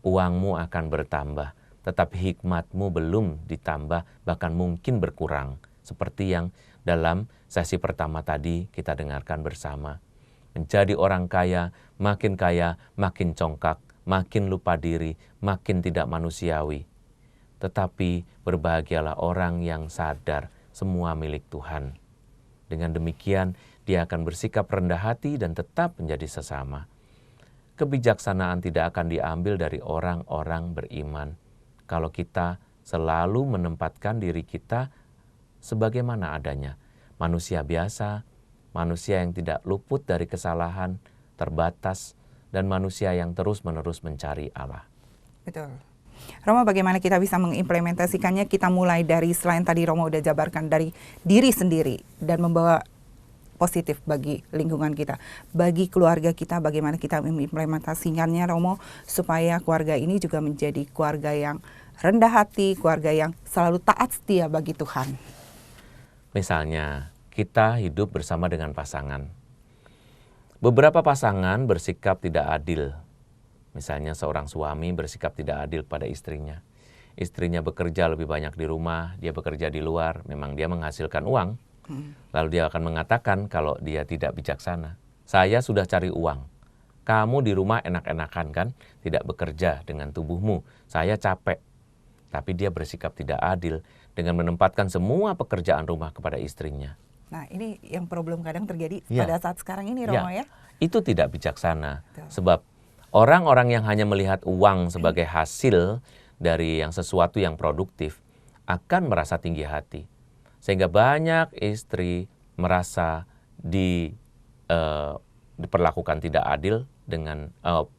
Uangmu akan bertambah, tetapi hikmatmu belum ditambah, bahkan mungkin berkurang. Seperti yang dalam sesi pertama tadi kita dengarkan bersama. Menjadi orang kaya, makin congkak, makin lupa diri, makin tidak manusiawi. Tetapi berbahagialah orang yang sadar semua milik Tuhan. Dengan demikian, dia akan bersikap rendah hati dan tetap menjadi sesama. Kebijaksanaan tidak akan diambil dari orang-orang beriman kalau kita selalu menempatkan diri kita sebagaimana adanya. Manusia biasa, manusia yang tidak luput dari kesalahan, terbatas, dan manusia yang terus-menerus mencari Allah. Betul. Romo, bagaimana kita bisa mengimplementasikannya? Kita mulai dari, selain tadi Romo udah jabarkan, dari diri sendiri dan membawa positif bagi lingkungan kita, bagi keluarga kita, bagaimana kita mengimplementasikannya, Romo, supaya keluarga ini juga menjadi keluarga yang rendah hati, keluarga yang selalu taat setia bagi Tuhan. Misalnya, kita hidup bersama dengan pasangan. Beberapa pasangan bersikap tidak adil. Misalnya seorang suami bersikap tidak adil pada istrinya. Istrinya bekerja lebih banyak di rumah, dia bekerja di luar, memang dia menghasilkan uang. Lalu dia akan mengatakan kalau dia tidak bijaksana. Saya sudah cari uang. Kamu di rumah enak-enakan kan? Tidak bekerja dengan tubuhmu. Saya capek. Tapi dia bersikap tidak adil dengan menempatkan semua pekerjaan rumah kepada istrinya. Nah, ini yang problem kadang terjadi Ya. pada saat sekarang ini, Romo, ya. Itu tidak bijaksana. Betul. Sebab orang-orang yang hanya melihat uang sebagai hasil dari yang sesuatu yang produktif akan merasa tinggi hati. Sehingga banyak istri merasa diperlakukan tidak adil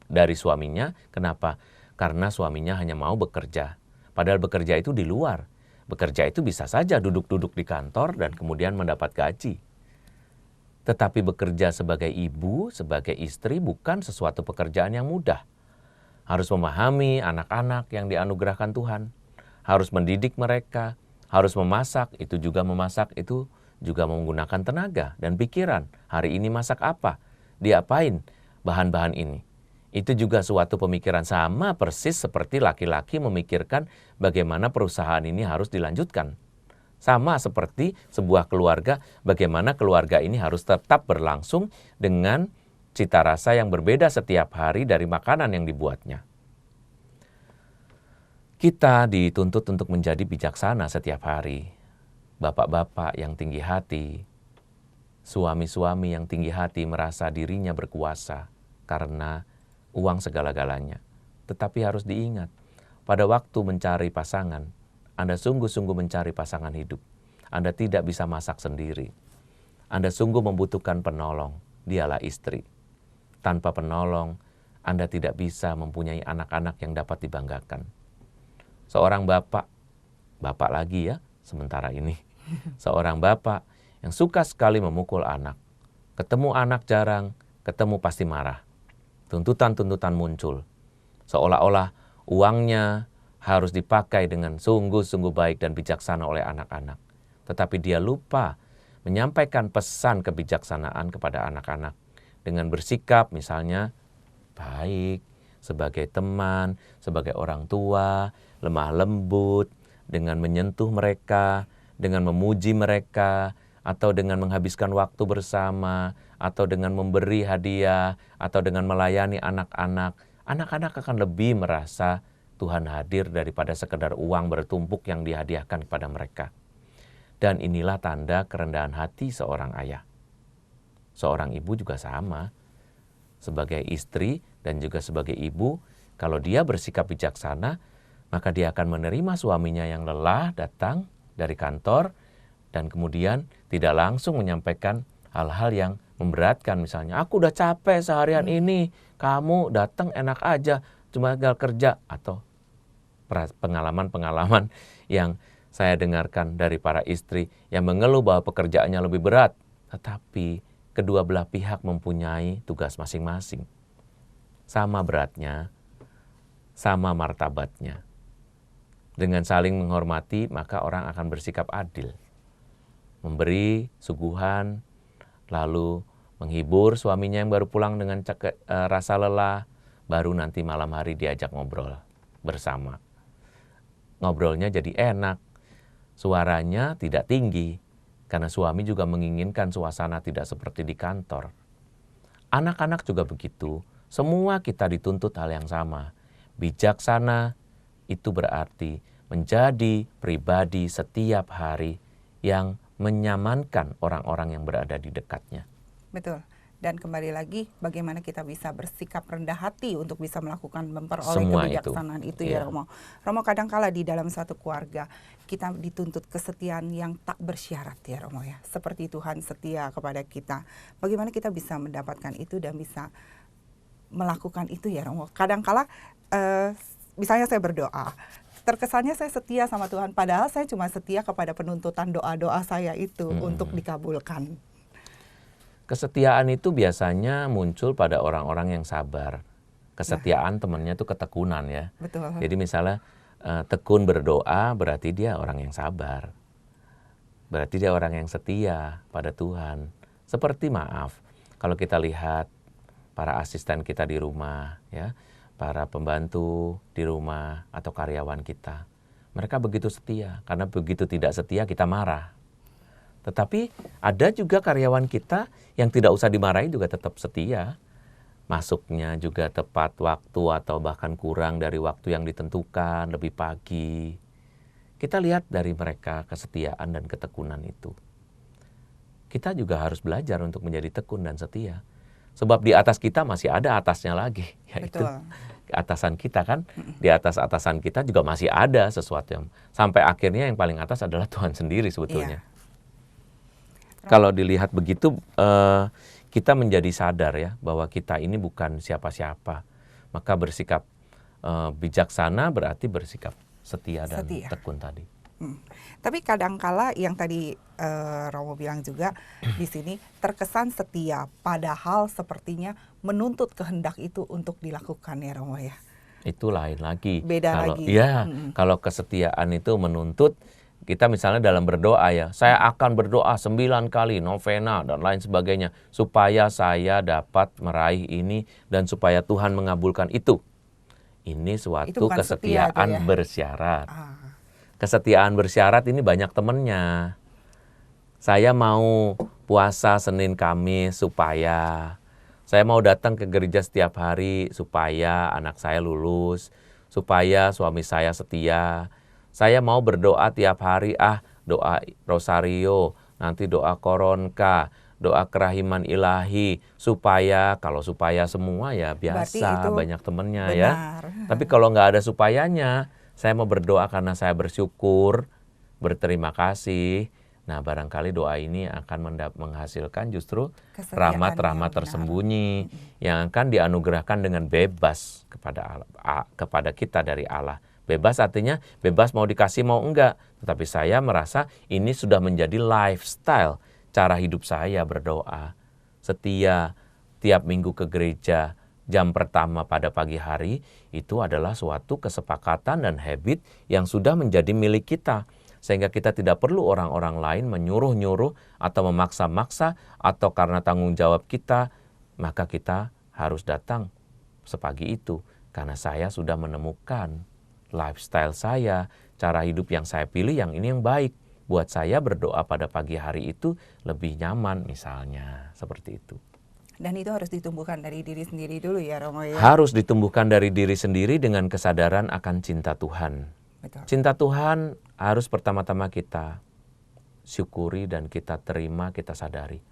dari suaminya. Kenapa? Karena suaminya hanya mau bekerja. Padahal bekerja itu di luar. Bekerja itu bisa saja duduk-duduk di kantor dan kemudian mendapat gaji. Tetapi bekerja sebagai ibu, sebagai istri bukan sesuatu pekerjaan yang mudah. Harus memahami anak-anak yang dianugerahkan Tuhan. Harus mendidik mereka. Harus memasak, itu juga menggunakan tenaga dan pikiran. Hari ini masak apa? Diapain bahan-bahan ini? Itu juga suatu pemikiran, sama persis seperti laki-laki memikirkan bagaimana perusahaan ini harus dilanjutkan. Sama seperti sebuah keluarga, bagaimana keluarga ini harus tetap berlangsung dengan cita rasa yang berbeda setiap hari dari makanan yang dibuatnya. Kita dituntut untuk menjadi bijaksana setiap hari. Bapak-bapak yang tinggi hati, suami-suami yang tinggi hati merasa dirinya berkuasa karena uang segala-galanya. Tetapi harus diingat, pada waktu mencari pasangan, Anda sungguh-sungguh mencari pasangan hidup. Anda tidak bisa masak sendiri. Anda sungguh membutuhkan penolong, dialah istri. Tanpa penolong, Anda tidak bisa mempunyai anak-anak yang dapat dibanggakan. seorang bapak lagi ya sementara ini, seorang bapak yang suka sekali memukul anak. Ketemu anak jarang, ketemu pasti marah. Tuntutan-tuntutan muncul. Seolah-olah uangnya harus dipakai dengan sungguh-sungguh baik dan bijaksana oleh anak-anak. Tetapi dia lupa menyampaikan pesan kebijaksanaan kepada anak-anak dengan bersikap misalnya baik, sebagai teman, sebagai orang tua, lemah lembut, dengan menyentuh mereka, dengan memuji mereka, atau dengan menghabiskan waktu bersama, atau dengan memberi hadiah, atau dengan melayani anak-anak. Anak-anak akan lebih merasa Tuhan hadir daripada sekedar uang bertumpuk yang dihadiahkan kepada mereka. Dan inilah tanda kerendahan hati seorang ayah. Seorang ibu juga sama. Sebagai istri dan juga sebagai ibu, kalau dia bersikap bijaksana, maka dia akan menerima suaminya yang lelah datang dari kantor, dan kemudian tidak langsung menyampaikan hal-hal yang memberatkan. Misalnya, aku udah capek seharian ini, kamu datang enak aja, cuma tinggal kerja. Atau pengalaman-pengalaman yang saya dengarkan dari para istri yang mengeluh bahwa pekerjaannya lebih berat. Tetapi kedua belah pihak mempunyai tugas masing-masing. Sama beratnya, sama martabatnya. Dengan saling menghormati, maka orang akan bersikap adil. Memberi suguhan, lalu menghibur suaminya yang baru pulang dengan rasa lelah, baru nanti malam hari diajak ngobrol bersama. Ngobrolnya jadi enak, suaranya tidak tinggi, karena suami juga menginginkan suasana tidak seperti di kantor. Anak-anak juga begitu, semua kita dituntut hal yang sama. Bijaksana itu berarti menjadi pribadi setiap hari yang menyamankan orang-orang yang berada di dekatnya. Betul. Dan kembali lagi, bagaimana kita bisa bersikap rendah hati untuk bisa melakukan memperoleh Semua kebijaksanaan itu ya Romo. Romo, kadangkala di dalam satu keluarga kita dituntut kesetiaan yang tak bersyarat ya Romo ya. Seperti Tuhan setia kepada kita. Bagaimana kita bisa mendapatkan itu dan bisa melakukan itu ya Romo. Kadangkala misalnya saya berdoa, terkesannya saya setia sama Tuhan, padahal saya cuma setia kepada penuntutan doa-doa saya itu untuk dikabulkan. Kesetiaan itu biasanya muncul pada orang-orang yang sabar. Kesetiaan temannya itu ketekunan ya. Betul. Jadi misalnya tekun berdoa berarti dia orang yang sabar. Berarti dia orang yang setia pada Tuhan. Seperti maaf, kalau kita lihat para asisten kita di rumah ya, para pembantu di rumah atau karyawan kita. Mereka begitu setia, karena begitu tidak setia kita marah. Tetapi ada juga karyawan kita yang tidak usah dimarahi juga tetap setia. Masuknya juga tepat waktu atau bahkan kurang dari waktu yang ditentukan, lebih pagi. Kita lihat dari mereka kesetiaan dan ketekunan itu. Kita juga harus belajar untuk menjadi tekun dan setia. Sebab di atas kita masih ada atasnya lagi, yaitu atasan kita kan. Di atas atasan kita juga masih ada sesuatu yang sampai akhirnya yang paling atas adalah Tuhan sendiri sebetulnya. Kalau dilihat begitu, kita menjadi sadar ya bahwa kita ini bukan siapa-siapa. Maka bersikap bijaksana berarti bersikap setia dan tekun tadi. Tapi kadangkala yang tadi Romo bilang juga di sini terkesan setia, padahal sepertinya menuntut kehendak itu untuk dilakukan ya Romo ya. Itu lain lagi. Beda kalau, lagi. Ya, kalau kesetiaan itu menuntut, kita misalnya dalam berdoa ya, saya akan berdoa 9 kali, novena dan lain sebagainya, supaya saya dapat meraih ini dan supaya Tuhan mengabulkan itu. Ini suatu kesetiaan bersyarat. Kesetiaan bersyarat ini banyak temennya. Saya mau puasa Senin Kamis supaya, saya mau datang ke gereja setiap hari supaya anak saya lulus, supaya suami saya setia. Saya mau berdoa tiap hari, doa rosario, nanti doa koronka, doa kerahiman ilahi, supaya, kalau supaya semua ya biasa, banyak temennya ya. Tapi kalau nggak ada supayanya, saya mau berdoa karena saya bersyukur, berterima kasih. Nah barangkali doa ini akan menghasilkan justru rahmat-rahmat tersembunyi yang akan dianugerahkan dengan bebas kepada kita dari Allah. Bebas artinya bebas mau dikasih mau enggak. Tetapi saya merasa ini sudah menjadi lifestyle, cara hidup saya berdoa. Setia tiap minggu ke gereja, jam pertama pada pagi hari, itu adalah suatu kesepakatan dan habit yang sudah menjadi milik kita. Sehingga kita tidak perlu orang-orang lain menyuruh-nyuruh atau memaksa-maksa, atau karena tanggung jawab kita, maka kita harus datang sepagi itu. Karena saya sudah menemukan lifestyle saya, cara hidup yang saya pilih, yang ini yang baik. Buat saya berdoa pada pagi hari itu lebih nyaman misalnya, seperti itu. Dan itu harus ditumbuhkan dari diri sendiri dulu ya Romo ya. Harus ditumbuhkan dari diri sendiri dengan kesadaran akan cinta Tuhan. Betul. Cinta Tuhan harus pertama-tama kita syukuri dan kita terima, kita sadari.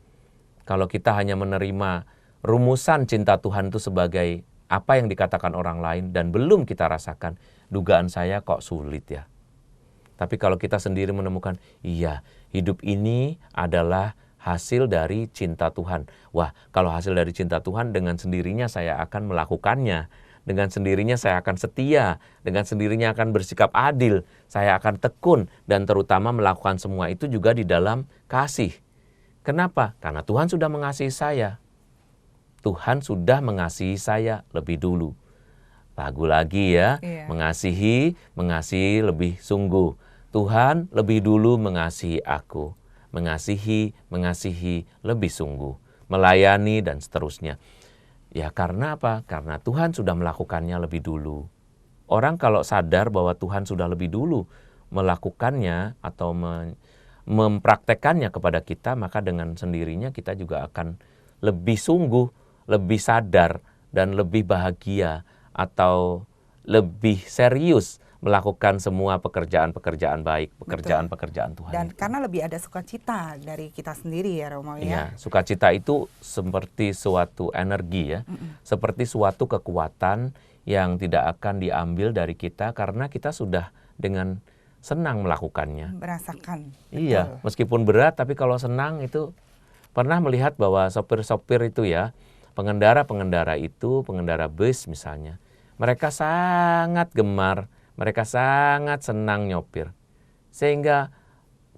Kalau kita hanya menerima rumusan cinta Tuhan itu sebagai apa yang dikatakan orang lain dan belum kita rasakan, dugaan saya kok sulit ya. Tapi kalau kita sendiri menemukan, iya, hidup ini adalah hasil dari cinta Tuhan. Wah, kalau hasil dari cinta Tuhan, dengan sendirinya saya akan melakukannya. Dengan sendirinya saya akan setia. Dengan sendirinya akan bersikap adil. Saya akan tekun. Dan terutama melakukan semua itu juga di dalam kasih. Kenapa? Karena Tuhan sudah mengasihi saya. Tuhan sudah mengasihi saya lebih dulu. Lagu lagi ya. Iya. Mengasihi lebih sungguh. Tuhan lebih dulu mengasihi aku. Mengasihi lebih sungguh, melayani dan seterusnya. Ya karena apa? Karena Tuhan sudah melakukannya lebih dulu. Orang kalau sadar bahwa Tuhan sudah lebih dulu melakukannya atau mempraktekannya kepada kita, maka dengan sendirinya kita juga akan lebih sungguh, lebih sadar dan lebih bahagia atau lebih serius melakukan semua pekerjaan-pekerjaan baik, pekerjaan-pekerjaan Tuhan. Dan itu. karena lebih ada sukacita dari kita sendiri ya Romo ya. Iya, sukacita itu seperti suatu energi ya, seperti suatu kekuatan yang tidak akan diambil dari kita karena kita sudah dengan senang melakukannya. Merasakan. Iya, meskipun berat tapi kalau senang itu, pernah melihat bahwa sopir-sopir itu ya, pengendara-pengendara itu, pengendara bus misalnya, mereka sangat gemar, mereka sangat senang nyopir. Sehingga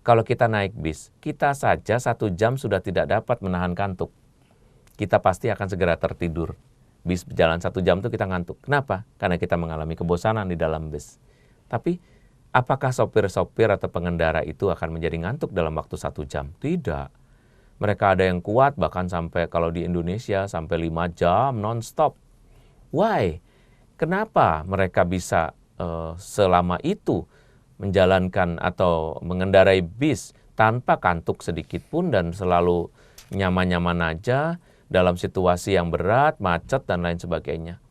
kalau kita naik bis, kita saja 1 jam sudah tidak dapat menahan kantuk. Kita pasti akan segera tertidur. Bis berjalan 1 jam itu kita ngantuk. Kenapa? Karena kita mengalami kebosanan di dalam bis. Tapi apakah sopir-sopir atau pengendara itu akan menjadi ngantuk dalam waktu 1 jam? Tidak. Mereka ada yang kuat bahkan sampai kalau di Indonesia sampai 5 jam non-stop. Why? Kenapa mereka bisa selama itu menjalankan atau mengendarai bis tanpa kantuk sedikit pun dan selalu nyaman-nyaman aja dalam situasi yang berat, macet dan lain sebagainya?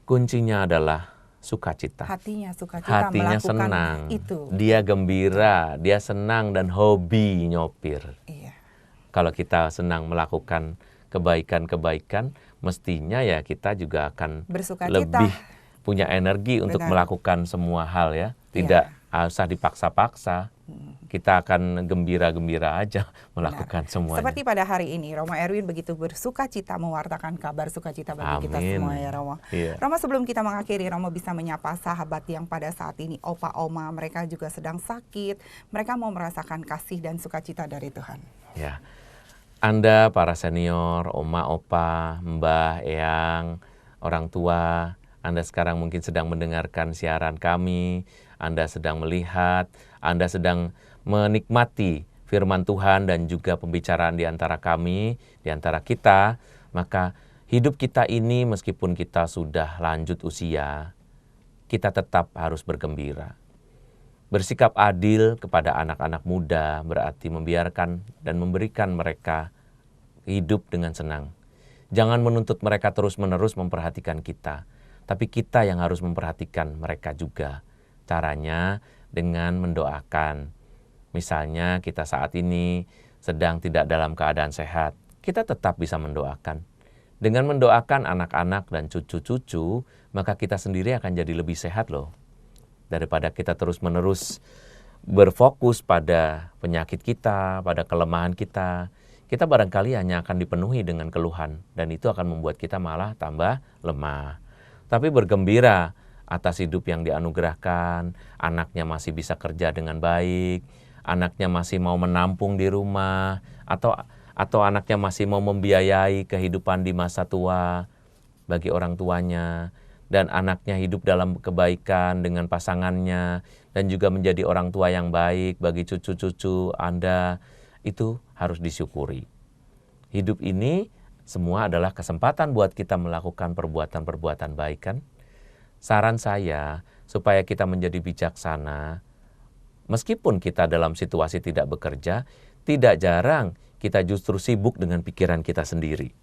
Kuncinya adalah sukacita. Hatinya sukacita melakukan senang. itu. Dia gembira, dia senang dan hobi nyopir. Iya. Kalau kita senang melakukan kebaikan-kebaikan, mestinya ya kita juga akan Bersukacita. lebih punya energi untuk melakukan semua hal ya. Tidak usah dipaksa-paksa. Kita akan gembira-gembira aja melakukan semuanya. Seperti pada hari ini, Romo Erwin begitu bersukacita mewartakan kabar sukacita bagi kita semua ya Romo. Iya. Romo, sebelum kita mengakhiri, Romo bisa menyapa sahabat yang pada saat ini, opa, oma, mereka juga sedang sakit. Mereka mau merasakan kasih dan sukacita dari Tuhan. Ya, Anda para senior, oma, opa, mbah, eyang, orang tua, Anda sekarang mungkin sedang mendengarkan siaran kami, Anda sedang melihat, Anda sedang menikmati firman Tuhan dan juga pembicaraan di antara kami, di antara kita, maka hidup kita ini meskipun kita sudah lanjut usia, kita tetap harus bergembira. Bersikap adil kepada anak-anak muda berarti membiarkan dan memberikan mereka hidup dengan senang. Jangan menuntut mereka terus-menerus memperhatikan kita, tapi kita yang harus memperhatikan mereka juga. Caranya dengan mendoakan. Misalnya kita saat ini sedang tidak dalam keadaan sehat, kita tetap bisa mendoakan. Dengan mendoakan anak-anak dan cucu-cucu, maka kita sendiri akan jadi lebih sehat loh. Daripada kita terus-menerus berfokus pada penyakit kita, pada kelemahan kita barangkali hanya akan dipenuhi dengan keluhan. Dan itu akan membuat kita malah tambah lemah. Tapi bergembira, atas hidup yang dianugerahkan, anaknya masih bisa kerja dengan baik, anaknya masih mau menampung di rumah, atau anaknya masih mau membiayai kehidupan di masa tua bagi orang tuanya, dan anaknya hidup dalam kebaikan dengan pasangannya, dan juga menjadi orang tua yang baik bagi cucu-cucu Anda, itu harus disyukuri. Hidup ini semua adalah kesempatan buat kita melakukan perbuatan-perbuatan baik kan? Saran saya, supaya kita menjadi bijaksana, meskipun kita dalam situasi tidak bekerja, tidak jarang kita justru sibuk dengan pikiran kita sendiri.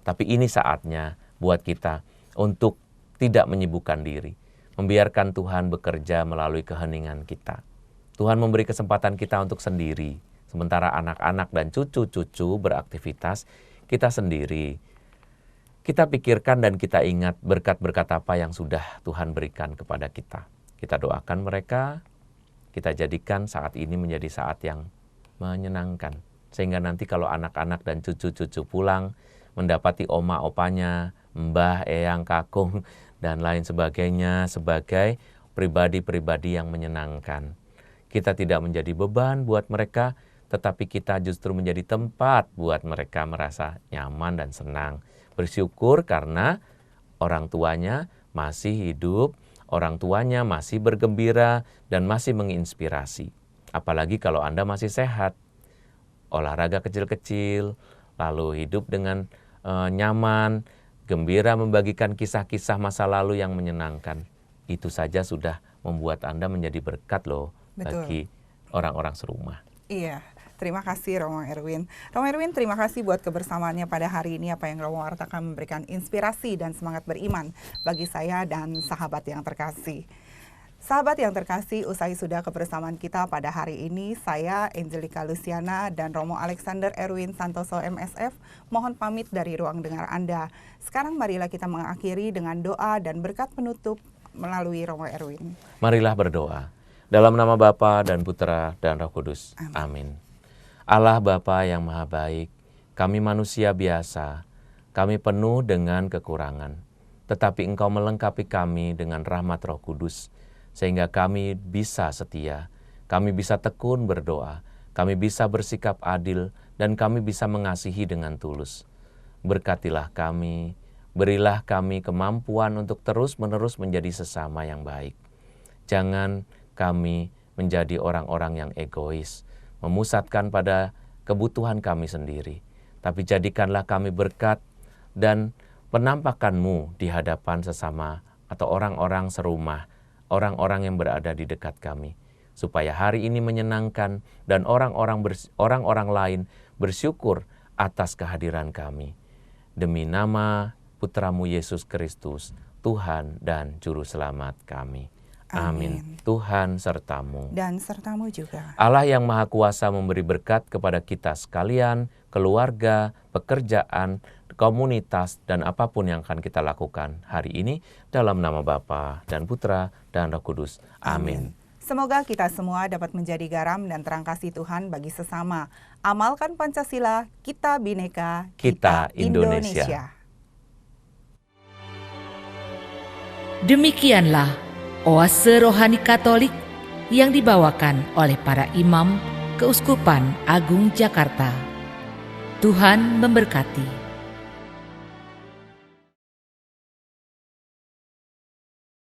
Tapi ini saatnya buat kita untuk tidak menyibukkan diri, membiarkan Tuhan bekerja melalui keheningan kita. Tuhan memberi kesempatan kita untuk sendiri, sementara anak-anak dan cucu-cucu beraktivitas, kita sendiri. Kita pikirkan dan kita ingat berkat-berkat apa yang sudah Tuhan berikan kepada kita. Kita doakan mereka, kita jadikan saat ini menjadi saat yang menyenangkan. Sehingga nanti kalau anak-anak dan cucu-cucu pulang, mendapati oma opanya, mbah, eyang, kakung, dan lain sebagainya sebagai pribadi-pribadi yang menyenangkan. Kita tidak menjadi beban buat mereka, tetapi kita justru menjadi tempat buat mereka merasa nyaman dan senang. Bersyukur karena orang tuanya masih hidup, orang tuanya masih bergembira dan masih menginspirasi. Apalagi kalau Anda masih sehat, olahraga kecil-kecil, lalu hidup dengan nyaman, gembira membagikan kisah-kisah masa lalu yang menyenangkan. Itu saja sudah membuat Anda menjadi berkat loh. Betul. Bagi orang-orang serumah. Iya. Terima kasih Romo Erwin. Romo Erwin, terima kasih buat kebersamaannya pada hari ini. Apa yang Romo wartakan memberikan inspirasi dan semangat beriman bagi saya dan sahabat yang terkasih. Sahabat yang terkasih, usai sudah kebersamaan kita pada hari ini, saya Angelica Luciana dan Romo Alexander Erwin Santoso MSF mohon pamit dari ruang dengar Anda. Sekarang marilah kita mengakhiri dengan doa dan berkat penutup melalui Romo Erwin. Marilah berdoa. Dalam nama Bapa dan Putra dan Roh Kudus. Amin. Allah Bapa yang Maha Baik, kami manusia biasa, kami penuh dengan kekurangan. Tetapi Engkau melengkapi kami dengan rahmat Roh Kudus, sehingga kami bisa setia, kami bisa tekun berdoa, kami bisa bersikap adil, dan kami bisa mengasihi dengan tulus. Berkatilah kami, berilah kami kemampuan untuk terus-menerus menjadi sesama yang baik. Jangan kami menjadi orang-orang yang egois, memusatkan pada kebutuhan kami sendiri. Tapi jadikanlah kami berkat dan penampakan-Mu di hadapan sesama atau orang-orang serumah, orang-orang yang berada di dekat kami. Supaya hari ini menyenangkan dan orang-orang lain bersyukur atas kehadiran kami. Demi nama Putra-Mu Yesus Kristus, Tuhan dan Juru Selamat kami. Amin. Tuhan sertamu. Dan sertamu juga. Allah yang Maha Kuasa memberi berkat kepada kita sekalian, keluarga, pekerjaan, komunitas, dan apapun yang akan kita lakukan hari ini dalam nama Bapa dan Putra dan Roh Kudus. Amin. Semoga kita semua dapat menjadi garam dan terang kasih Tuhan bagi sesama. Amalkan Pancasila, kita Bhinneka, kita Indonesia. Demikianlah Oase Rohani Katolik yang dibawakan oleh para imam Keuskupan Agung Jakarta. Tuhan memberkati.